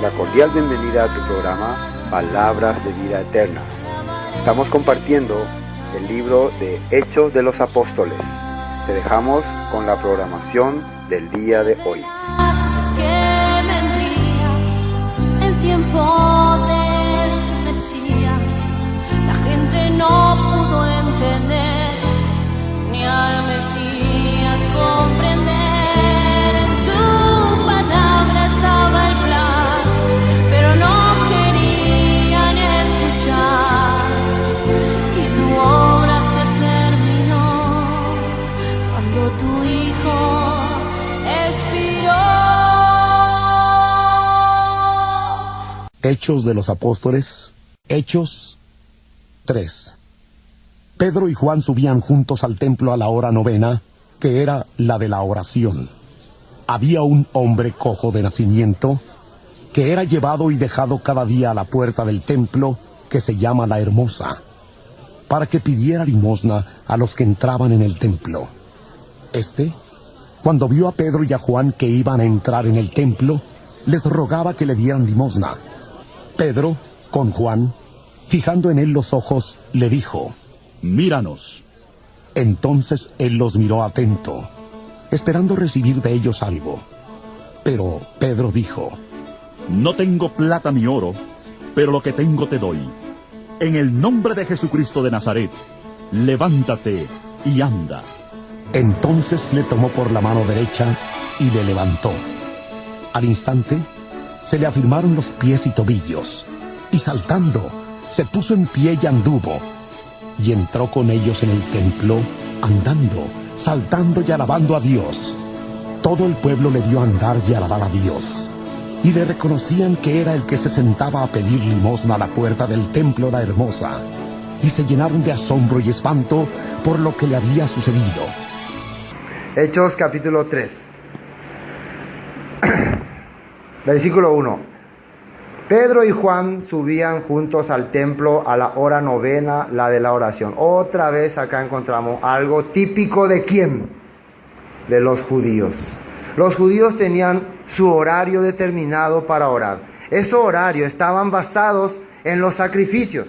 la cordial bienvenida a tu programa Palabras de Vida Eterna. Estamos compartiendo el libro de Hechos de los Apóstoles. Te dejamos con la programación del día de hoy. Que vendría el tiempo del Mesías, la gente no pudo entender ni al Mesías comprender. En tu palabra estaba el plan, pero no querían escuchar, y tu obra se terminó cuando tu Hijo expiró. Hechos de los Apóstoles, Hechos 3. Pedro y Juan subían juntos al templo a la hora novena, que era la de la oración. Había un hombre cojo de nacimiento, que era llevado y dejado cada día a la puerta del templo, que se llama La Hermosa, para que pidiera limosna a los que entraban en el templo. Cuando vio a Pedro y a Juan que iban a entrar en el templo, les rogaba que le dieran limosna. Pedro, con Juan, fijando en él los ojos, le dijo: Míranos. Entonces él los miró atento, esperando recibir de ellos algo. Pero Pedro dijo: No tengo plata ni oro, pero lo que tengo te doy. En el nombre de Jesucristo de Nazaret, levántate y anda. Entonces le tomó por la mano derecha y le levantó. Al instante, se le afirmaron los pies y tobillos, y saltando, se puso en pie y anduvo, y entró con ellos en el templo, andando, saltando y alabando a Dios. Todo el pueblo le vio andar y alabar a Dios, y le reconocían que era el que se sentaba a pedir limosna a la puerta del templo La Hermosa, y se llenaron de asombro y espanto por lo que le había sucedido. Hechos capítulo 3. Versículo 1. Pedro y Juan subían juntos al templo a la hora novena, la de la oración. Otra vez acá encontramos algo típico de ¿quién? De los judíos. Los judíos tenían su horario determinado para orar. Esos horarios estaban basados en los sacrificios.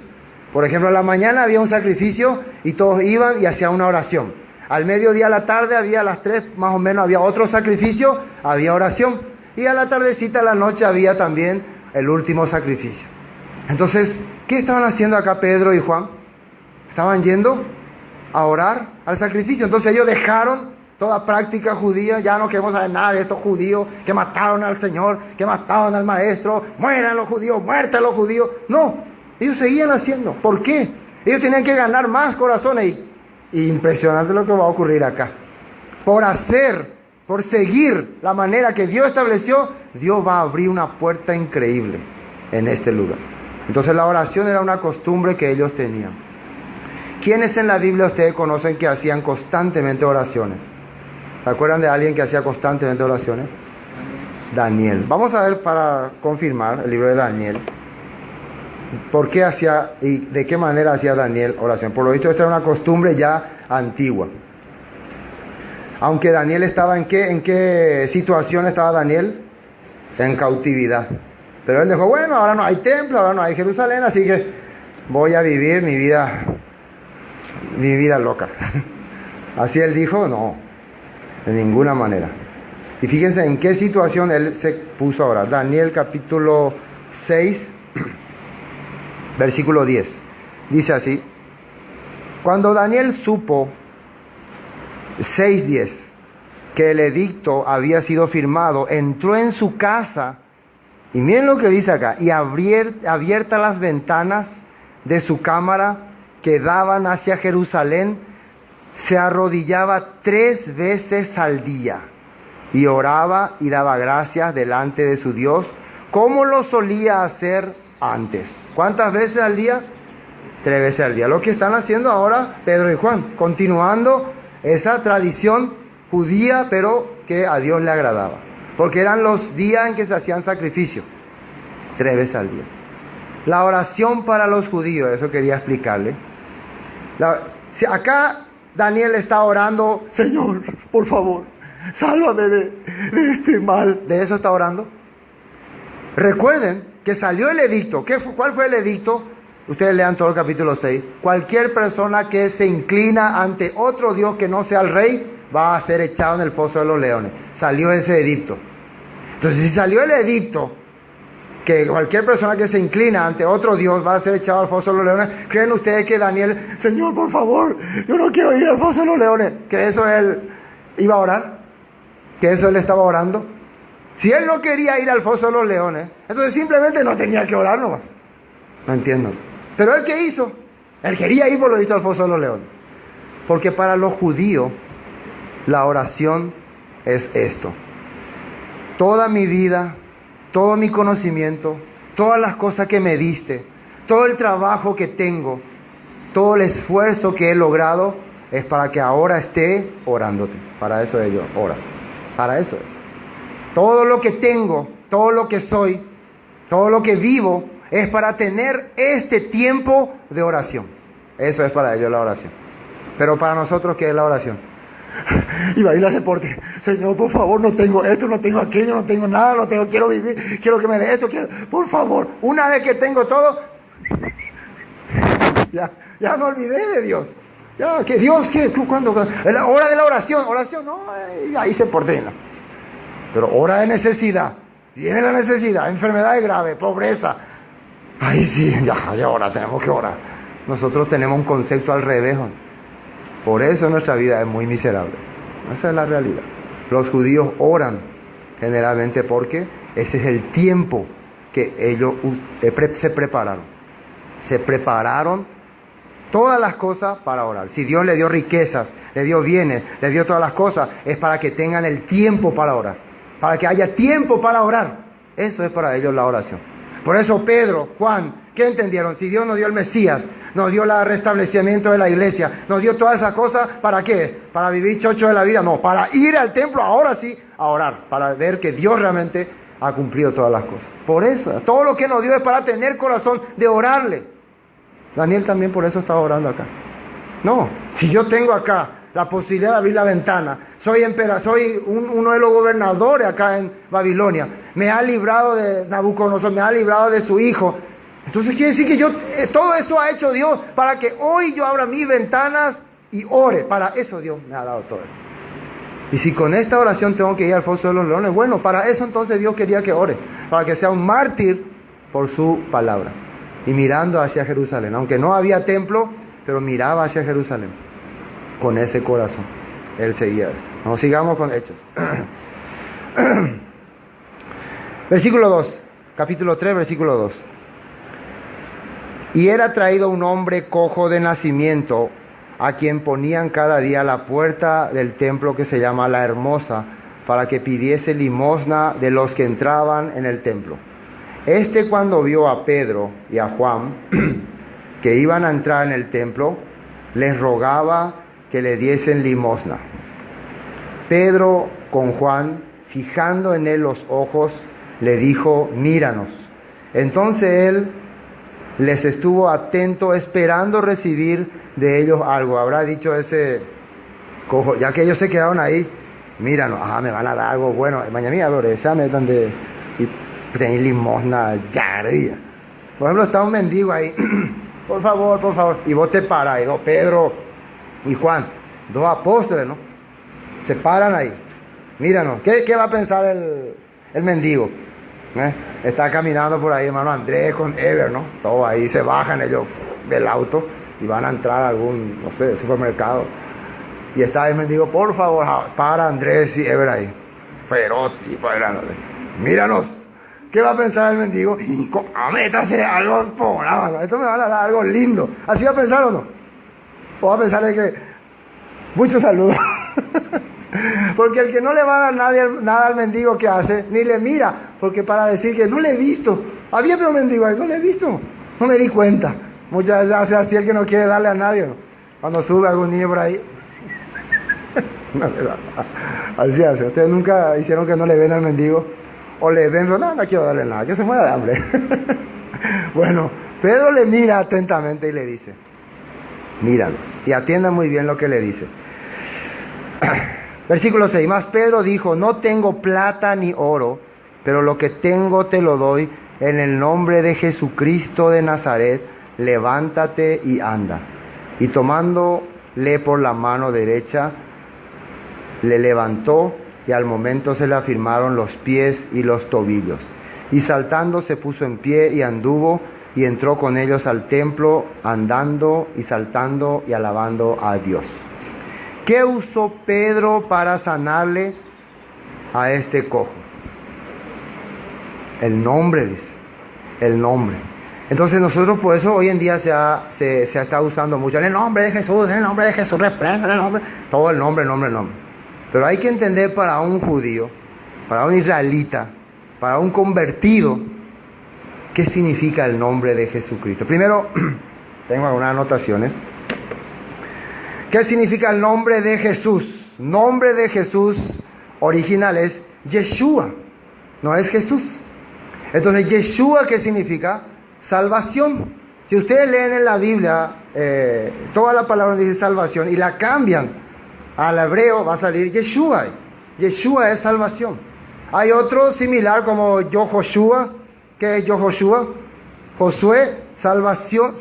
Por ejemplo, a la mañana había un sacrificio y todos iban y hacían una oración. Al mediodía, a la tarde, había a las 3 más o menos, había otro sacrificio, había oración. Y a la tardecita, a la noche, había también el último sacrificio. Entonces, ¿qué estaban haciendo acá Pedro y Juan? Estaban yendo a orar al sacrificio. Entonces ellos dejaron toda práctica judía. Ya no queremos saber nada de estos judíos que mataron al Señor, que mataron al Maestro. Mueran los judíos, muerten los judíos. No, ellos seguían haciendo. ¿Por qué? Ellos tenían que ganar más corazones. Y impresionante lo que va a ocurrir acá. Por seguir la manera que Dios estableció, Dios va a abrir una puerta increíble en este lugar. Entonces la oración era una costumbre que ellos tenían. ¿Quiénes en la Biblia ustedes conocen que hacían constantemente oraciones? ¿Se acuerdan de alguien que hacía constantemente oraciones? Daniel. Vamos a ver, para confirmar el libro de Daniel, por qué hacía y de qué manera hacía Daniel oración. Por lo visto esta era una costumbre ya antigua. Aunque Daniel estaba ¿en qué situación estaba Daniel? En cautividad. Pero él dijo, bueno, ahora no hay templo, ahora no hay Jerusalén, así que voy a vivir mi vida loca. Así él dijo, no, de ninguna manera. Y fíjense en qué situación él se puso a orar. Daniel capítulo 6, versículo 10. Dice así: cuando Daniel supo 6:10 que el edicto había sido firmado, entró en su casa, y miren lo que dice acá, y abiertas las ventanas de su cámara que daban hacia Jerusalén, se arrodillaba 3 veces al día y oraba y daba gracias delante de su Dios, como lo solía hacer antes. ¿Cuántas veces al día? 3 veces al día. Lo que están haciendo ahora Pedro y Juan, continuando esa tradición judía, pero que a Dios le agradaba, porque eran los días en que se hacían sacrificios, 3 veces al día. La oración para los judíos, eso quería explicarle. Si acá Daniel está orando, Señor, por favor, sálvame de este mal. ¿De eso está orando? Recuerden que salió el edicto. ¿Cuál fue el edicto? Ustedes lean todo el capítulo 6. Cualquier persona que se inclina ante otro Dios que no sea el rey va a ser echado en el foso de los leones. Salió ese edicto. Entonces, si salió el edicto que cualquier persona que se inclina ante otro Dios va a ser echado al foso de los leones, ¿creen ustedes que Daniel, Señor, por favor, yo no quiero ir al foso de los leones, que eso él iba a orar? ¿Que eso él estaba orando? Si él no quería ir al foso de los leones, entonces simplemente no tenía que orar nomás. No entiendo. Pero él, ¿qué hizo? Él quería ir, por lo visto, al foso de los leones. Porque para los judíos la oración es esto. Toda mi vida, todo mi conocimiento, todas las cosas que me diste, todo el trabajo que tengo, todo el esfuerzo que he logrado, es para que ahora esté orándote. Para eso ellos oran. Para eso es. Todo lo que tengo, todo lo que soy, todo lo que vivo, es para tener este tiempo de oración. Eso es para ellos la oración. Pero para nosotros, ¿qué es la oración? Y va a ir a deporte. Señor, por favor, no tengo esto, no tengo aquello, no tengo nada, no tengo, quiero vivir, quiero que me dé esto, quiero, por favor. Una vez que tengo todo, ya me olvidé de Dios. Ya, que Dios, ¿cuándo? La hora de la oración, no, ahí se ordena. Pero hora de necesidad, viene la necesidad, enfermedades graves, pobreza. Ahí sí, ya ahora tenemos que orar. Nosotros tenemos un concepto al revés. Por eso nuestra vida es muy miserable. Esa es la realidad. Los judíos oran generalmente porque ese es el tiempo que ellos se prepararon. Se prepararon todas las cosas para orar. Si Dios le dio riquezas, le dio bienes, le dio todas las cosas, es para que tengan el tiempo para orar. Para que haya tiempo para orar. Eso es para ellos la oración. Por eso Pedro, Juan, ¿qué entendieron? Si Dios nos dio el Mesías, nos dio el restablecimiento de la iglesia, nos dio todas esas cosas, ¿para qué? ¿Para vivir chocho de la vida? No, para ir al templo ahora sí a orar, para ver que Dios realmente ha cumplido todas las cosas. Por eso, todo lo que nos dio es para tener corazón de orarle. Daniel también por eso estaba orando acá. No, si yo tengo acá la posibilidad de abrir la ventana, soy uno de los gobernadores acá en Babilonia, me ha librado de Nabucodonosor, me ha librado de su hijo. Entonces quiere decir que todo eso ha hecho Dios para que hoy yo abra mis ventanas y ore. Para eso Dios me ha dado todo eso. Y si con esta oración tengo que ir al foso de los leones, bueno, para eso entonces Dios quería que ore, para que sea un mártir por su palabra y mirando hacia Jerusalén, aunque no había templo, pero miraba hacia Jerusalén con ese corazón. Él seguía esto. Nos sigamos con Hechos. Versículo 2, capítulo 3, versículo 2. Y era traído un hombre cojo de nacimiento, a quien ponían cada día a la puerta del templo que se llama La Hermosa, para que pidiese limosna de los que entraban en el templo. Cuando vio a Pedro y a Juan, que iban a entrar en el templo, les rogaba que le diesen limosna. Pedro con Juan, fijando en él los ojos, le dijo: míranos. Entonces él les estuvo atento, esperando recibir de ellos algo. Habrá dicho ese cojo, ya que ellos se quedaron ahí: míranos, me van a dar algo bueno. Mañana ya me dan de tener limosna, ya. Por ejemplo, está un mendigo ahí, por favor, y vos te paras, y dos Pedro y Juan, dos apóstoles, ¿no? Se paran ahí, míranos. ¿Qué va a pensar el mendigo? Está caminando por ahí hermano Andrés con Ever, ¿no? Todos ahí se bajan ellos del auto y van a entrar a algún, no sé, supermercado. Y está el mendigo: por favor, para Andrés y Ever ahí. Feroz, tipo grande. Míranos. ¿Qué va a pensar el mendigo? Métase algo, esto me va a dar algo lindo. ¿Así va a pensar o no? O va a pensar de que muchos saludos. Porque el que no le va a dar nada al mendigo, que hace, ni le mira, porque para decir que no le he visto, había otro mendigo ahí, no le he visto, no me di cuenta. Muchas veces hace así el que no quiere darle a nadie, ¿no? Cuando sube algún niño por ahí, no le da. Así hace. Ustedes nunca hicieron que no le ven al mendigo, o le ven, no quiero darle nada, que se muera de hambre. Bueno, Pedro le mira atentamente y le dice: míranos. Y atiendan muy bien lo que le dice. Versículo 6. Mas Pedro dijo: no tengo plata ni oro, pero lo que tengo te lo doy. En el nombre de Jesucristo de Nazaret, levántate y anda. Y tomándole por la mano derecha, le levantó, y al momento se le afirmaron los pies y los tobillos. Y saltando se puso en pie y anduvo, y entró con ellos al templo, andando y saltando y alabando a Dios. ¿Qué usó Pedro para sanarle a este cojo? El nombre, dice. El nombre. Entonces nosotros por eso hoy en día se está usando mucho. En el nombre de Jesús, en el nombre de Jesús, reprenda, en el nombre. Todo el nombre. Pero hay que entender para un judío, para un israelita, para un convertido, ¿qué significa el nombre de Jesucristo? Primero, tengo algunas anotaciones. ¿Qué significa el nombre de Jesús? Nombre de Jesús original es Yeshua, no es Jesús. Entonces, Yeshua, ¿qué significa? Salvación. Si ustedes leen en la Biblia, toda la palabra dice salvación y la cambian al hebreo, va a salir Yeshua. Yeshua es salvación. Hay otro similar como Yehoshua. ¿Qué es Yehoshua? Josué, salvación,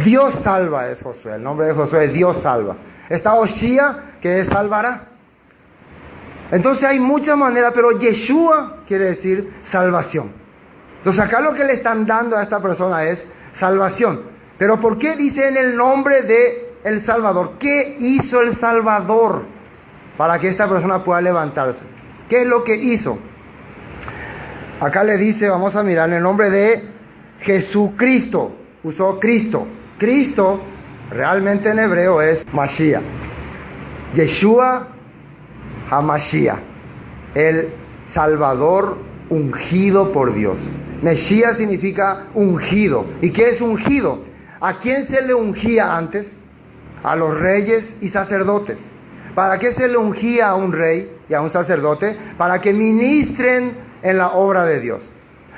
Dios salva es Josué. El nombre de Josué es Dios salva. Está Oshia, que es salvará. Entonces hay muchas maneras, pero Yeshua quiere decir salvación. Entonces acá lo que le están dando a esta persona es salvación. Pero ¿por qué dice en el nombre de el Salvador? ¿Qué hizo el Salvador para que esta persona pueda levantarse? ¿Qué es lo que hizo? Acá le dice, vamos a mirar, en el nombre de Jesucristo. Usó Cristo. Cristo realmente en hebreo es Mashiach. Yeshua HaMashiach. El Salvador ungido por Dios. Mesías significa ungido. ¿Y qué es ungido? ¿A quién se le ungía antes? A los reyes y sacerdotes. ¿Para qué se le ungía a un rey y a un sacerdote? Para que ministren en la obra de Dios.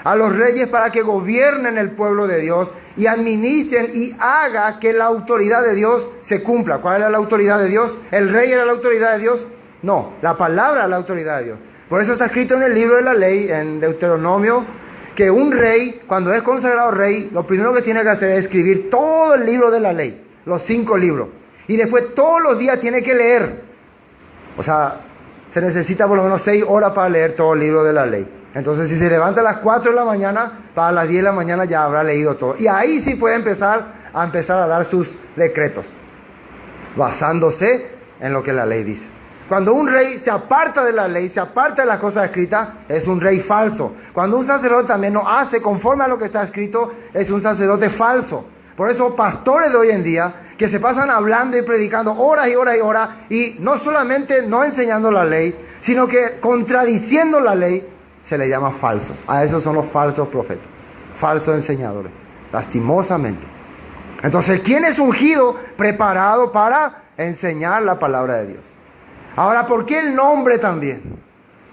A los reyes para que gobiernen el pueblo de Dios y administren y haga que la autoridad de Dios se cumpla. ¿Cuál era la autoridad de Dios? ¿El rey era la autoridad de Dios? No, la palabra es la autoridad de Dios. Por eso está escrito en el libro de la ley, en Deuteronomio, que un rey, cuando es consagrado rey, lo primero que tiene que hacer es escribir todo el libro de la ley, los 5 libros. Y después todos los días tiene que leer. O sea, se necesita por lo menos 6 horas para leer todo el libro de la ley. Entonces, si se levanta a las 4 de la mañana, para las 10 de la mañana ya habrá leído todo. Y ahí sí puede empezar a dar sus decretos, basándose en lo que la ley dice. Cuando un rey se aparta de la ley, se aparta de las cosas escritas, es un rey falso. Cuando un sacerdote también no hace conforme a lo que está escrito, es un sacerdote falso. Por eso pastores de hoy en día, que se pasan hablando y predicando horas y horas y horas, y no solamente no enseñando la ley, sino que contradiciendo la ley, se le llama falsos. A esos son los falsos profetas, falsos enseñadores, lastimosamente. Entonces, ¿quién es ungido? Preparado para enseñar la palabra de Dios. Ahora, ¿por qué el nombre también?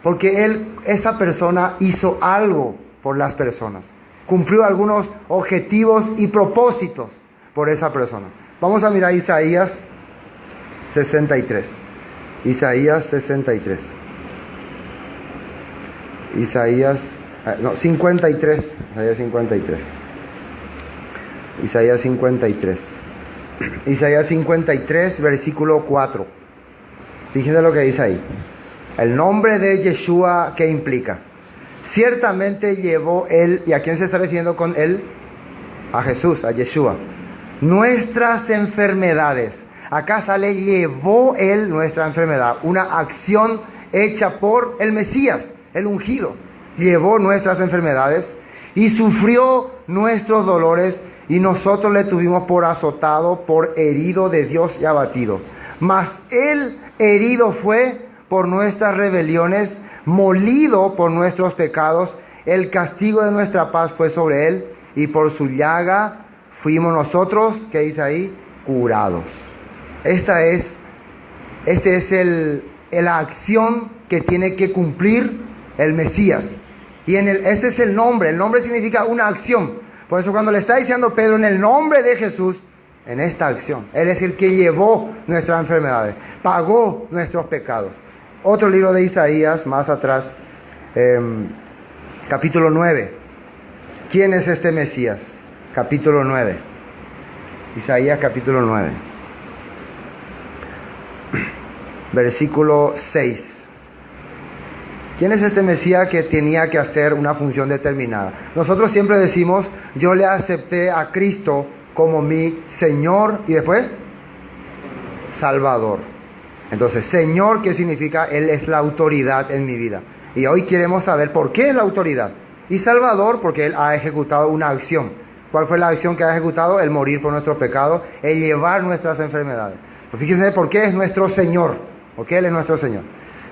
Porque esa persona hizo algo por las personas. Cumplió algunos objetivos y propósitos por esa persona. Vamos a mirar Isaías 63. Isaías 63. 53. Isaías 53. Isaías 53. Isaías 53, versículo 4. Fíjense lo que dice ahí. El nombre de Yeshua, ¿qué implica? Ciertamente llevó él, ¿y a quién se está refiriendo con él? A Jesús, a Yeshua. Nuestras enfermedades. Acá sale, llevó él nuestra enfermedad. Una acción hecha por el Mesías, el ungido. Llevó nuestras enfermedades y sufrió nuestros dolores, y nosotros le tuvimos por azotado, por herido de Dios y abatido. Mas él herido fue por nuestras rebeliones, molido por nuestros pecados. El castigo de nuestra paz fue sobre él, y por su llaga fuimos nosotros, ¿qué dice ahí? Curados. Esta es la acción que tiene que cumplir el Mesías. Y ese es el nombre. El nombre significa una acción. Por eso cuando le está diciendo Pedro en el nombre de Jesús, en esta acción, Él es el que llevó nuestras enfermedades, pagó nuestros pecados. Otro libro de Isaías, más atrás, Capítulo 9. ¿Quién es este Mesías? Capítulo 9. Isaías capítulo 9. Versículo 6. ¿Quién es este Mesías que tenía que hacer una función determinada? Nosotros siempre decimos, yo le acepté a Cristo como mi Señor y después Salvador. Entonces, Señor, ¿qué significa? Él es la autoridad en mi vida. Y hoy queremos saber por qué es la autoridad. Y Salvador, porque Él ha ejecutado una acción. ¿Cuál fue la acción que ha ejecutado? El morir por nuestros pecados, el llevar nuestras enfermedades. Pues fíjense por qué es nuestro Señor. Porque Él es nuestro Señor.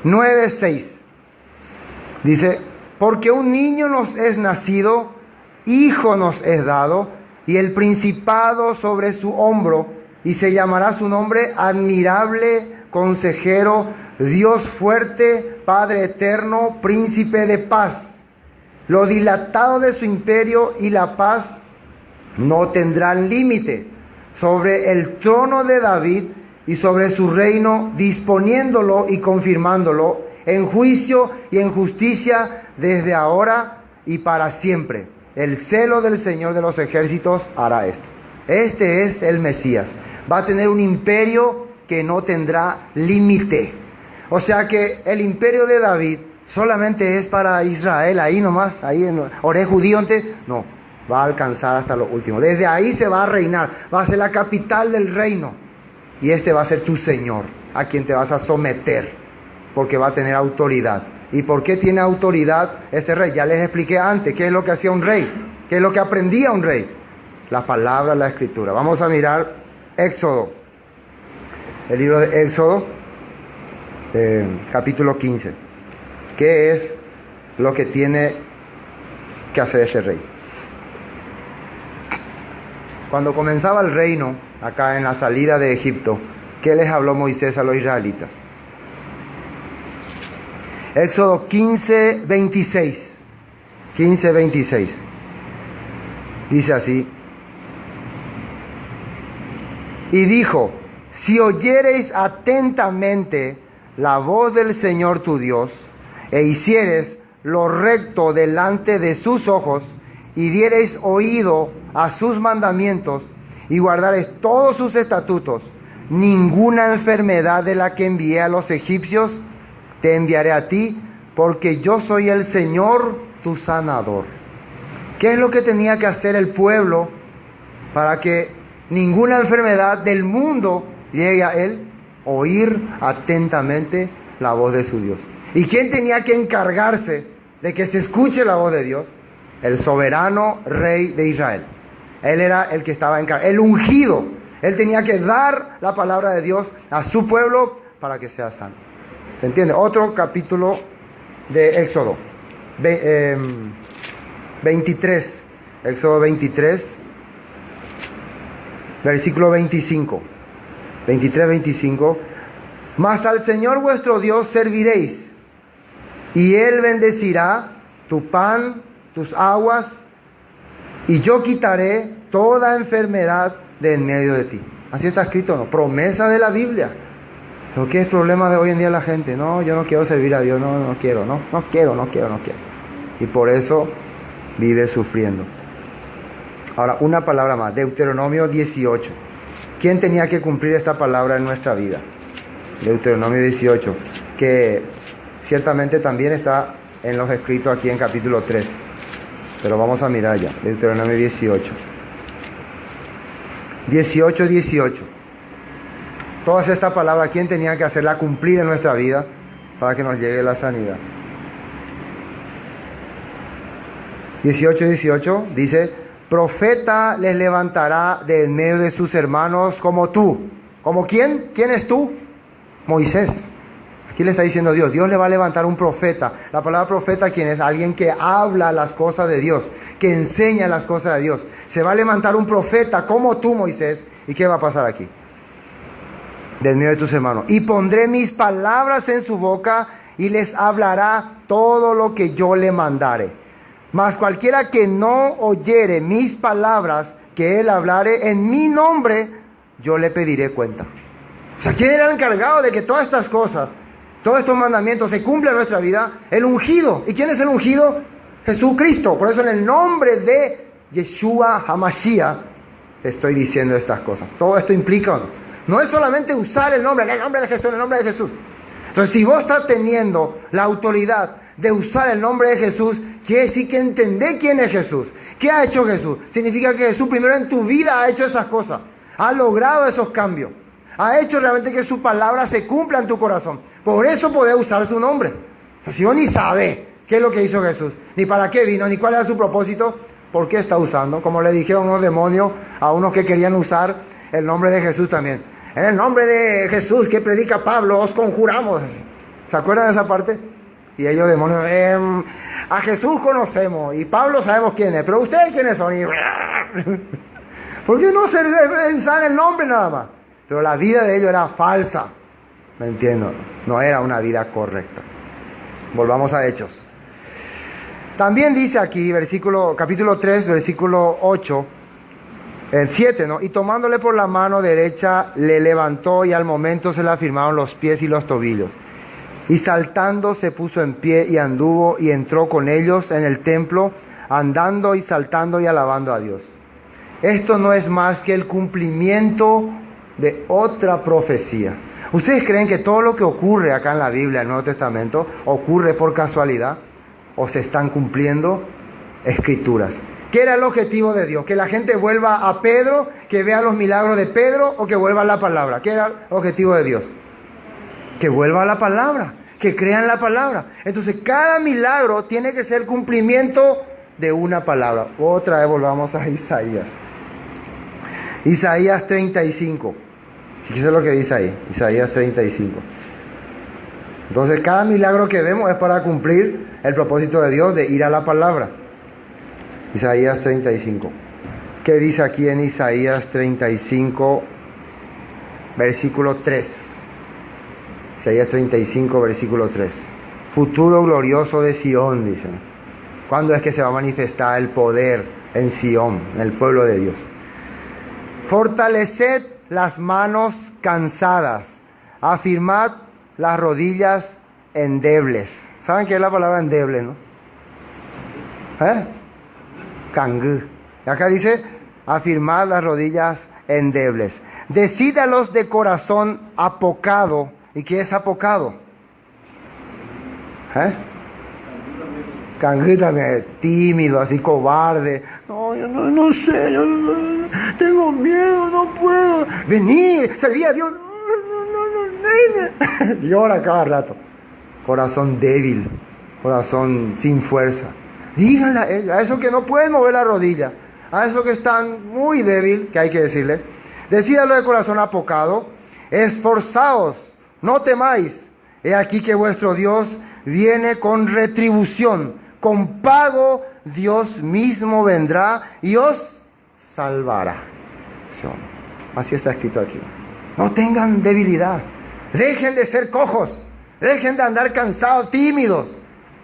9:6. Dice, porque un niño nos es nacido, hijo nos es dado, y el principado sobre su hombro, y se llamará su nombre admirable, consejero, Dios fuerte, Padre eterno, príncipe de paz. Lo dilatado de su imperio y la paz no tendrán límite sobre el trono de David y sobre su reino, disponiéndolo y confirmándolo en juicio y en justicia desde ahora y para siempre. El celo del Señor de los ejércitos hará esto. Este es el Mesías. Va a tener un imperio que no tendrá límite. O sea que el imperio de David solamente es para Israel, ahí nomás, ahí en Oré judío antes. No, va a alcanzar hasta lo último. Desde ahí se va a reinar, va a ser la capital del reino. Y este va a ser tu Señor, a quien te vas a someter. Porque va a tener autoridad. ¿Y por qué tiene autoridad este rey? Ya les expliqué antes qué es lo que hacía un rey, qué es lo que aprendía un rey. La palabra, la escritura. Vamos a mirar Éxodo. El libro de Éxodo, capítulo 15. ¿Qué es lo que tiene que hacer ese rey? Cuando comenzaba el reino, acá en la salida de Egipto, ¿qué les habló Moisés a los israelitas? Éxodo 15:26. 15:26. Dice así. Y dijo, si oyereis atentamente la voz del Señor tu Dios, e hiciereis lo recto delante de sus ojos, y diereis oído a sus mandamientos, y guardareis todos sus estatutos, ninguna enfermedad de la que envié a los egipcios te enviaré a ti, porque yo soy el Señor tu sanador. ¿Qué es lo que tenía que hacer el pueblo para que ninguna enfermedad del mundo llegue a él? Oír atentamente la voz de su Dios. ¿Y quién tenía que encargarse de que se escuche la voz de Dios? El soberano rey de Israel. Él era el que estaba encargado, el ungido. Él tenía que dar la palabra de Dios a su pueblo para que sea sano. ¿Se entiende? Otro capítulo de Éxodo. 23. Éxodo 23. Versículo 25. 23-25. Mas al Señor vuestro Dios serviréis, y Él bendecirá tu pan, tus aguas, y yo quitaré toda enfermedad de en medio de ti. Así está escrito, ¿no? Promesa de la Biblia. ¿Pero qué es el problema de hoy en día la gente? No, yo no quiero servir a Dios, no quiero. Y por eso vive sufriendo. Ahora, una palabra más, Deuteronomio 18. ¿Quién tenía que cumplir esta palabra en nuestra vida? Deuteronomio 18, que ciertamente también está en los escritos aquí en capítulo 3. Pero vamos a mirar ya, Deuteronomio 18. 18. Todas estas palabras, ¿quién tenía que hacerla cumplir en nuestra vida para que nos llegue la sanidad? 18 dice, profeta les levantará de en medio de sus hermanos como tú. ¿Como quién? ¿Quién es tú? Moisés. Aquí le está diciendo Dios. Dios le va a levantar un profeta. La palabra profeta, ¿quién es? Alguien que habla las cosas de Dios, que enseña las cosas de Dios. Se va a levantar un profeta como tú, Moisés. ¿Y qué va a pasar aquí? De en medio de tus hermanos. Y pondré mis palabras en su boca y les hablará todo lo que yo le mandare. Mas cualquiera que no oyere mis palabras que él hablare en mi nombre, yo le pediré cuenta. O sea, ¿quién era el encargado de que todas estas cosas todos estos mandamientos se cumplen en nuestra vida, el ungido. ¿Y quién es el ungido? Jesucristo. Por eso en el nombre de Yeshua HaMashiach te estoy diciendo estas cosas. Todo esto implica, no es solamente usar el nombre de Jesús, en el nombre de Jesús. Entonces, si vos estás teniendo la autoridad de usar el nombre de Jesús, quiere decir que entendés quién es Jesús. ¿Qué ha hecho Jesús? Significa que Jesús primero en tu vida ha hecho esas cosas. Ha logrado esos cambios. Ha hecho realmente que su palabra se cumpla en tu corazón. Por eso podés usar su nombre. Pero si vos ni sabés qué es lo que hizo Jesús, ni para qué vino, ni cuál era su propósito, ¿por qué está usando? Como le dijeron unos demonios a unos que querían usar el nombre de Jesús también. En el nombre de Jesús que predica Pablo, os conjuramos. ¿Se acuerdan de esa parte? Y ellos demonios, a Jesús conocemos y Pablo sabemos quién es, pero ustedes quiénes son. Y ¿por qué no se debe usar el nombre nada más? Pero la vida de ellos era falsa. ¿Me entiendo? No era una vida correcta. Volvamos a Hechos. También dice aquí, capítulo 3, versículo 8, el 7, ¿no? Y tomándole por la mano derecha, le levantó y al momento se le afirmaron los pies y los tobillos. Y saltando se puso en pie y anduvo y entró con ellos en el templo, andando y saltando y alabando a Dios. Esto no es más que el cumplimiento de otra profecía. ¿Ustedes creen que todo lo que ocurre acá en la Biblia, en el Nuevo Testamento, ocurre por casualidad? ¿O se están cumpliendo escrituras? ¿Qué era el objetivo de Dios? ¿Que la gente vuelva a Pedro, que vea los milagros de Pedro, o que vuelva a la palabra? ¿Qué era el objetivo de Dios? Que vuelva a la palabra, que crean la palabra. Entonces cada milagro tiene que ser cumplimiento de una palabra. Otra vez volvamos a Isaías. Isaías 35. Fíjese lo que dice ahí, Isaías 35. Entonces cada milagro que vemos es para cumplir el propósito de Dios de ir a la palabra. Isaías 35. ¿Qué dice aquí en Isaías 35, versículo 3? Isaías 35, versículo 3. Futuro glorioso de Sión, dicen. ¿Cuándo es que se va a manifestar el poder en Sión, en el pueblo de Dios? Fortaleced las manos cansadas, afirmad las rodillas endebles. ¿Saben qué es la palabra endeble, no? Cangú. Acá dice, afirmad las rodillas endebles. Decid a los de corazón apocado. ¿Y qué es apocado? Cangú también, tímido, así cobarde. No, yo no sé, yo tengo miedo, no puedo. Vení, serví a Dios. Llora cada rato. Corazón débil, corazón sin fuerza. Díganle a ellos, a esos que no pueden mover la rodilla, a esos que están muy débil, que hay que decirle, decídalo de corazón apocado, esforzaos, no temáis, he aquí que vuestro Dios viene con retribución, con pago Dios mismo vendrá y os salvará. Así está escrito aquí. No tengan debilidad, dejen de ser cojos, dejen de andar cansados, tímidos.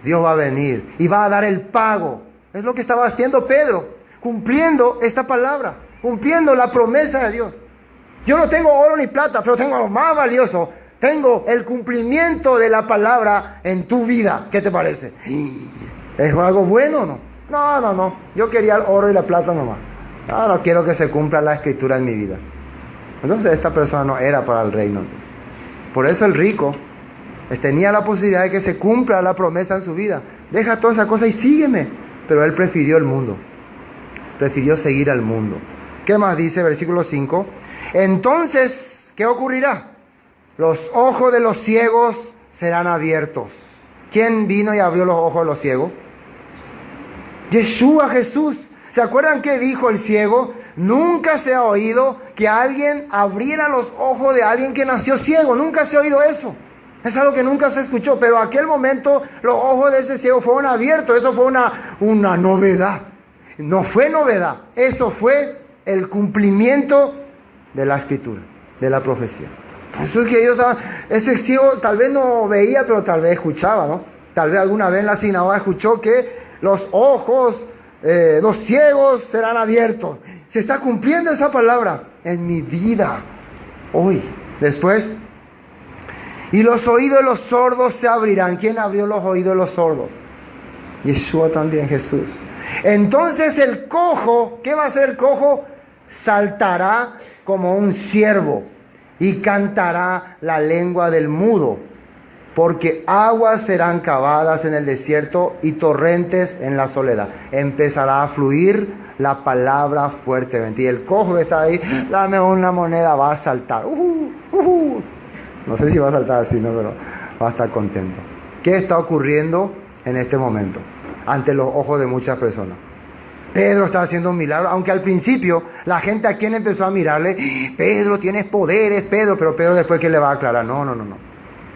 Dios va a venir y va a dar el pago. Es lo que estaba haciendo Pedro, cumpliendo esta palabra, cumpliendo la promesa de Dios. Yo no tengo oro ni plata, pero tengo lo más valioso. Tengo el cumplimiento de la palabra en tu vida. ¿Qué te parece? ¿Es algo bueno o no? No. Yo quería el oro y la plata nomás. No quiero que se cumpla la escritura en mi vida. Entonces esta persona no era para el reino. Por eso el rico tenía la posibilidad de que se cumpla la promesa en su vida. Deja toda esa cosa y sígueme. Pero él prefirió el mundo. Prefirió seguir al mundo. ¿Qué más dice versículo 5? Entonces, ¿qué ocurrirá? Los ojos de los ciegos serán abiertos. ¿Quién vino y abrió los ojos de los ciegos? Yeshua, Jesús. ¿Se acuerdan qué dijo el ciego? Nunca se ha oído que alguien abriera los ojos de alguien que nació ciego. Nunca se ha oído eso. Es algo que nunca se escuchó. Pero en aquel momento los ojos de ese ciego fueron abiertos. Eso fue una novedad. No fue novedad. Eso fue el cumplimiento de la escritura, de la profecía. Eso es que ellos estaban, ese ciego tal vez no veía, pero tal vez escuchaba, ¿no? Tal vez alguna vez en la sinagoga escuchó que los ojos, los ciegos serán abiertos. Se está cumpliendo esa palabra en mi vida hoy. Después, Y los oídos de los sordos se abrirán. ¿Quién abrió los oídos de los sordos? Yeshua también, Jesús. Entonces el cojo, ¿qué va a hacer el cojo? Saltará como un ciervo y cantará la lengua del mudo. Porque aguas serán cavadas en el desierto y torrentes en la soledad. Empezará a fluir la palabra fuertemente. Y el cojo que está ahí, dame una moneda, va a saltar. No sé si va a saltar así, ¿no? Pero va a estar contento. ¿Qué está ocurriendo en este momento? Ante los ojos de muchas personas. Pedro está haciendo un milagro, aunque al principio la gente a quien empezó a mirarle, Pedro, tienes poderes, Pedro, pero Pedro después que le va a aclarar, no.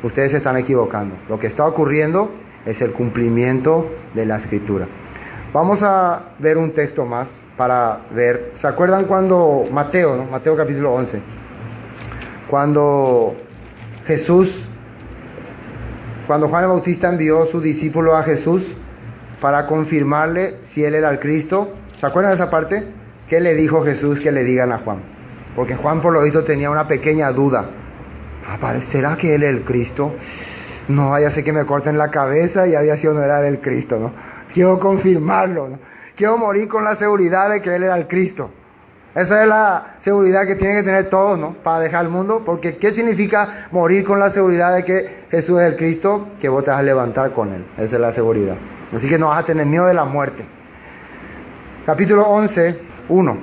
Ustedes se están equivocando. Lo que está ocurriendo es el cumplimiento de la Escritura. Vamos a ver un texto más para ver. ¿Se acuerdan cuando Mateo, ¿no? Mateo capítulo 11? Cuando Juan el Bautista envió a su discípulo a Jesús para confirmarle si él era el Cristo. ¿Se acuerdan de esa parte? ¿Qué le dijo Jesús que le digan a Juan? Porque Juan por lo visto tenía una pequeña duda. ¿Será que él es el Cristo? No vaya a ser que me corten la cabeza y había sido no era el Cristo, ¿no? Quiero confirmarlo, ¿no? Quiero morir con la seguridad de que él era el Cristo. Esa es la seguridad que tienen que tener todos, ¿no? Para dejar el mundo. Porque ¿qué significa morir con la seguridad de que Jesús es el Cristo? Que vos te vas a levantar con él. Esa es la seguridad. Así que no vas a tener miedo de la muerte. Capítulo 11, 1.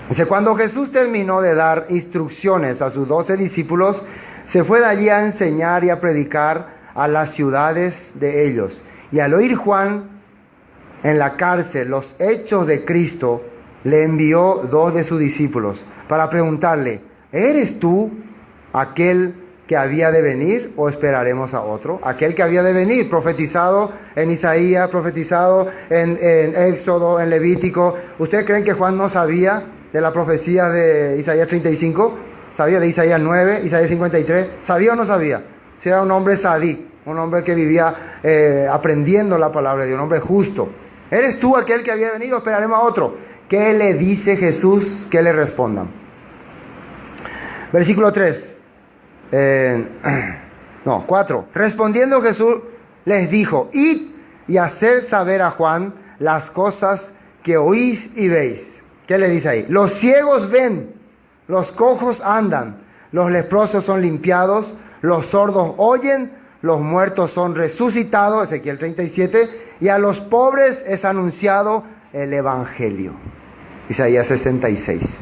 Dice, cuando Jesús terminó de dar instrucciones a sus 12 discípulos, se fue de allí a enseñar y a predicar a las ciudades de ellos. Y al oír Juan en la cárcel los hechos de Cristo, le envió 2 de sus discípulos para preguntarle, ¿eres tú aquel que había de venir o esperaremos a otro? Aquel que había de venir, profetizado en Isaías, profetizado en Éxodo, en Levítico. ¿Ustedes creen que Juan no sabía de la profecía de Isaías 35? ¿Sabía de Isaías 9, Isaías 53? ¿Sabía o no sabía? Si era un hombre sadí, un hombre que vivía aprendiendo la palabra de Dios, un hombre justo. ¿Eres tú aquel que había venido? Esperaremos a otro. ¿Qué le dice Jesús? ¿Qué le respondan? Versículo 3. 4. Respondiendo Jesús les dijo, id y haced saber a Juan las cosas que oís y veis. ¿Qué le dice ahí? Los ciegos ven, los cojos andan, los leprosos son limpiados, los sordos oyen, los muertos son resucitados, Ezequiel 37, y a los pobres es anunciado el Evangelio, Isaías 66.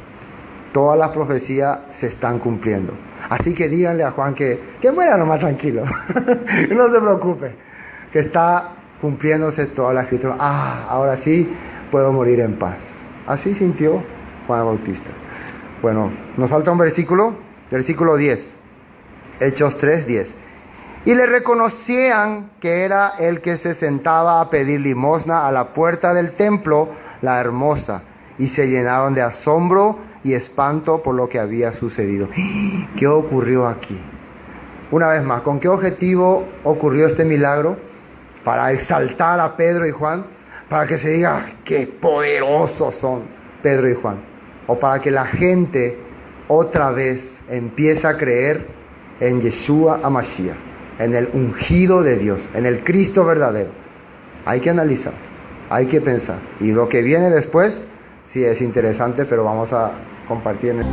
Todas las profecías se están cumpliendo. Así que díganle a Juan que muera nomás tranquilo, no se preocupe, que está cumpliéndose toda la Escritura. Ahora sí puedo morir en paz. Así sintió Juan el Bautista. Bueno, nos falta un versículo 10. Hechos 3:10. Y le reconocían que era el que se sentaba a pedir limosna a la puerta del templo, la hermosa, y se llenaron de asombro y espanto por lo que había sucedido. ¿Qué ocurrió aquí? Una vez más, ¿con qué objetivo ocurrió este milagro? Para exaltar a Pedro y Juan, para que se diga qué poderosos son Pedro y Juan, o para que la gente otra vez empiece a creer en Yeshua HaMashiach, en el ungido de Dios, en el Cristo verdadero. Hay que analizar, hay que pensar, y lo que viene después sí es interesante, pero vamos a compartir en el...